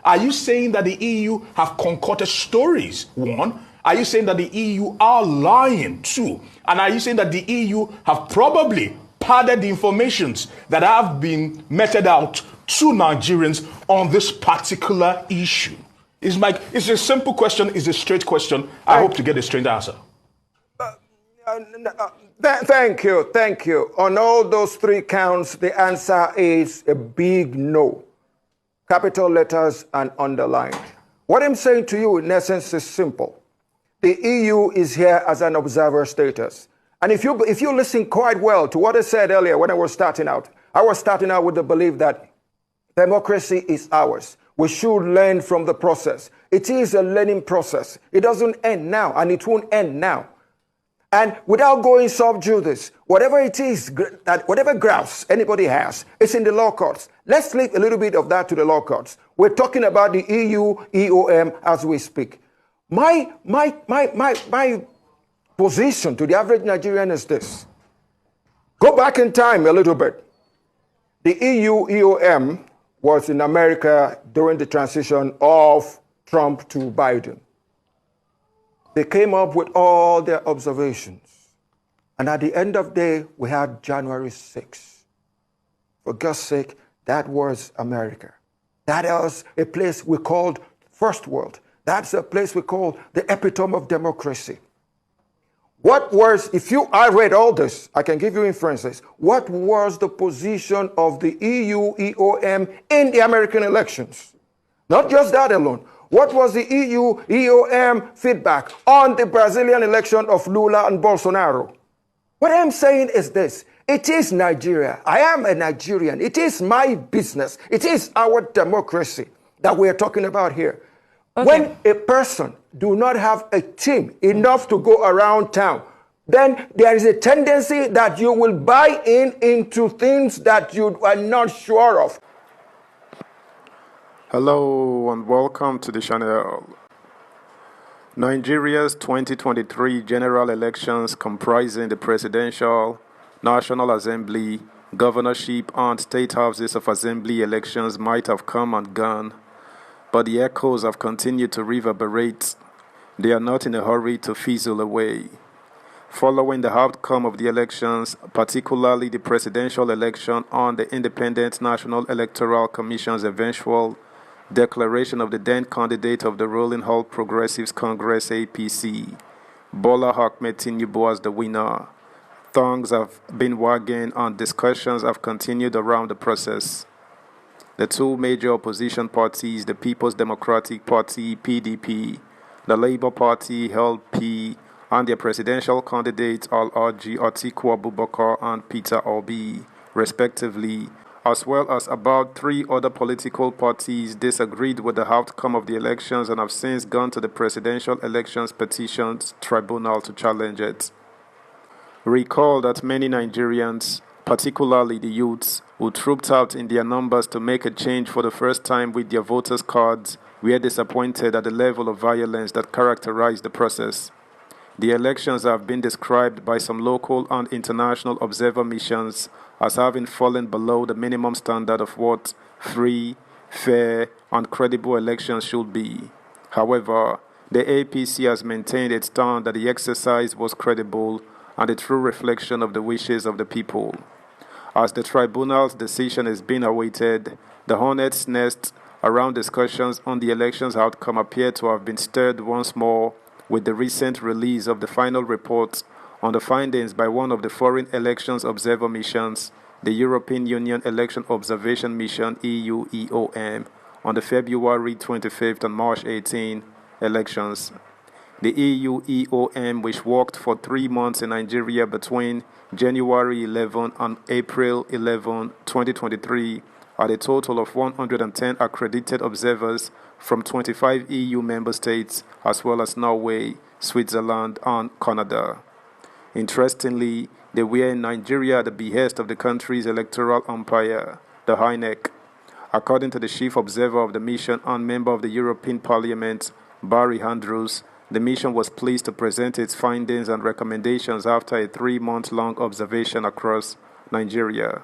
Are you saying that the EU have concocted stories? One. Are you saying that the EU are lying? Two. And are you saying that the EU have probably padded the informations that have been meted out to Nigerians on this particular issue? It's a simple question, it's a straight question. I hope to get a straight answer. Thank you. On all those three counts, the answer is a big no. Capital letters and underlined. What I'm saying to you, in essence, is simple. The EU is here as an observer status. And if you listen quite well to what I said earlier when I was starting out with the belief that democracy is ours. We should learn from the process. It is a learning process. It doesn't end now, and it won't end now. And without going sub-judice, whatever it is, whatever grouse anybody has, it's in the law courts. Let's leave a little bit of that to the law courts. We're talking about the EU, EOM as we speak. My position to the average Nigerian is this. Go back in time a little bit. The EU, EOM was in America during the transition of Trump to Biden. They came up with all their observations. And at the end of the day, we had January 6th. For God's sake, that was America. That was a place we called First World. That's a place we call the epitome of democracy. I read all this, I can give you inferences. What was the position of the EU, EOM in the American elections? Not just that alone. What was the EU, EOM feedback on the Brazilian election of Lula and Bolsonaro? What I'm saying is this. It is Nigeria. I am a Nigerian. It is my business. It is our democracy that we're talking about here. Okay. When a person do not have a team enough to go around town, then there is a tendency that you will buy into things that you are not sure of. Hello and welcome to the channel. Nigeria's 2023 general elections comprising the presidential, National Assembly, governorship and state houses of assembly elections might have come and gone, but the echoes have continued to reverberate. They are not in a hurry to fizzle away. Following the outcome of the elections, particularly the presidential election and the Independent National Electoral Commission's eventual declaration of the then candidate of the ruling All Progressives Congress APC, Bola Ahmed Tinubu, as the winner, tongues have been wagging and discussions have continued around the process. The two major opposition parties, the People's Democratic Party (PDP), the Labour Party (LP), and their presidential candidates Alhaji Atiku Abubakar and Peter Obi, respectively, as well as about 3 other political parties, disagreed with the outcome of the elections and have since gone to the Presidential Elections Petitions Tribunal to challenge it. Recall that many Nigerians, particularly the youths, who trooped out in their numbers to make a change for the first time with their voters' cards, were disappointed at the level of violence that characterized the process. The elections have been described by some local and international observer missions as having fallen below the minimum standard of what free, fair, and credible elections should be. However, the APC has maintained its stand that the exercise was credible and a true reflection of the wishes of the people. As the tribunal's decision is being awaited, the hornet's nest around discussions on the election's outcome appear to have been stirred once more with the recent release of the final report on the findings by one of the foreign elections observer missions, the European Union Election Observation Mission (EU-EOM), on the February 25th and March 18 elections. The EU-EOM, which worked for 3 months in Nigeria between January 11 and April 11, 2023, had a total of 110 accredited observers from 25 EU member states, as well as Norway, Switzerland, and Canada. Interestingly, they were in Nigeria at the behest of the country's electoral umpire, the INEC. According to the chief observer of the mission and member of the European Parliament, Barry Andrews, the mission was pleased to present its findings and recommendations after a 3-month-long observation across Nigeria.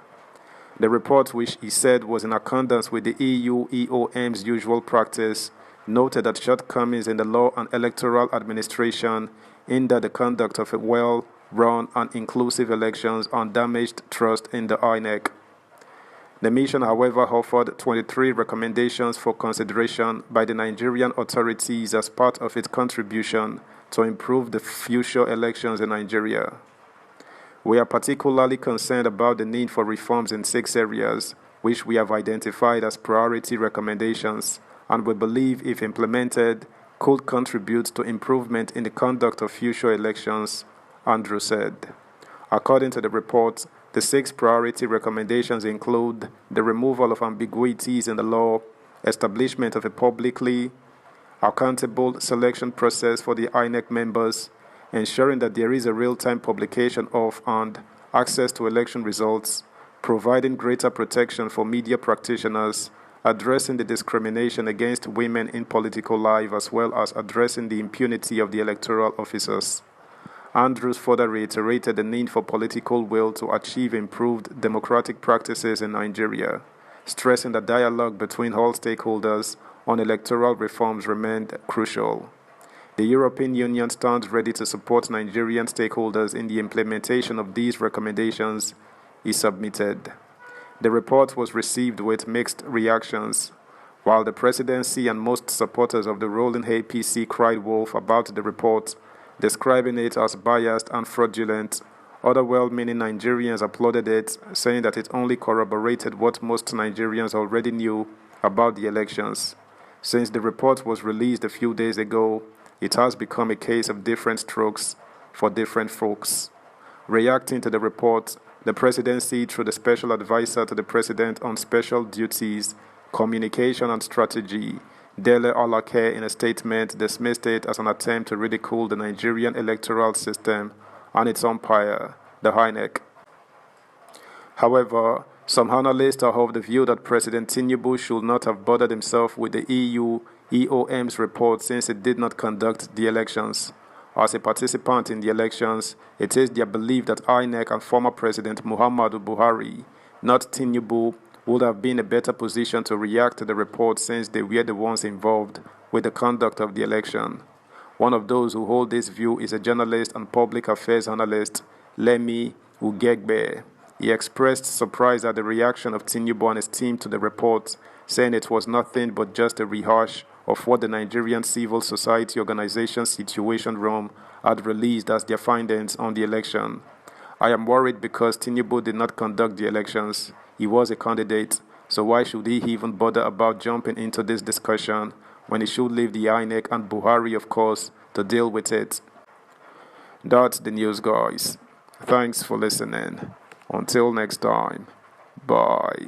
The report, which he said was in accordance with the EU EOM's usual practice, noted that shortcomings in the law and electoral administration hinder the conduct of a well-run and inclusive elections and damaged trust in the INEC. The mission, however, offered 23 recommendations for consideration by the Nigerian authorities as part of its contribution to improve the future elections in Nigeria. We are particularly concerned about the need for reforms in 6 areas, which we have identified as priority recommendations, and we believe, if implemented, could contribute to improvement in the conduct of future elections, Andrew said. According to the report, the 6 priority recommendations include the removal of ambiguities in the law, establishment of a publicly accountable selection process for the INEC members, ensuring that there is a real-time publication of and access to election results, providing greater protection for media practitioners, addressing the discrimination against women in political life, as well as addressing the impunity of the electoral officers. Andrews further reiterated the need for political will to achieve improved democratic practices in Nigeria, stressing that dialogue between all stakeholders on electoral reforms remained crucial. The European Union stands ready to support Nigerian stakeholders in the implementation of these recommendations, he submitted. The report was received with mixed reactions. While the presidency and most supporters of the ruling APC cried wolf about the report, describing it as biased and fraudulent, other well-meaning Nigerians applauded it, saying that it only corroborated what most Nigerians already knew about the elections. Since the report was released a few days ago, it has become a case of different strokes for different folks. Reacting to the report, the presidency, through the special advisor to the president on special duties, communication and strategy, Dele Alake, in a statement, dismissed it as an attempt to ridicule the Nigerian electoral system and its umpire, the INEC. However, some analysts are of the view that President Tinubu should not have bothered himself with the EU EOM's report since it did not conduct the elections. As a participant in the elections, it is their belief that INEC and former President Muhammadu Buhari, not Tinubu, would have been in a better position to react to the report since they were the ones involved with the conduct of the election. One of those who hold this view is a journalist and public affairs analyst, Lemi Ugegbe. He expressed surprise at the reaction of Tinubu and his team to the report, saying it was nothing but just a rehash of what the Nigerian civil society organization Situation Room had released as their findings on the election. I am worried because Tinubu did not conduct the elections. He was a candidate, so why should he even bother about jumping into this discussion when he should leave the INEC and Buhari, of course, to deal with it? That's the news, guys. Thanks for listening. Until next time, bye.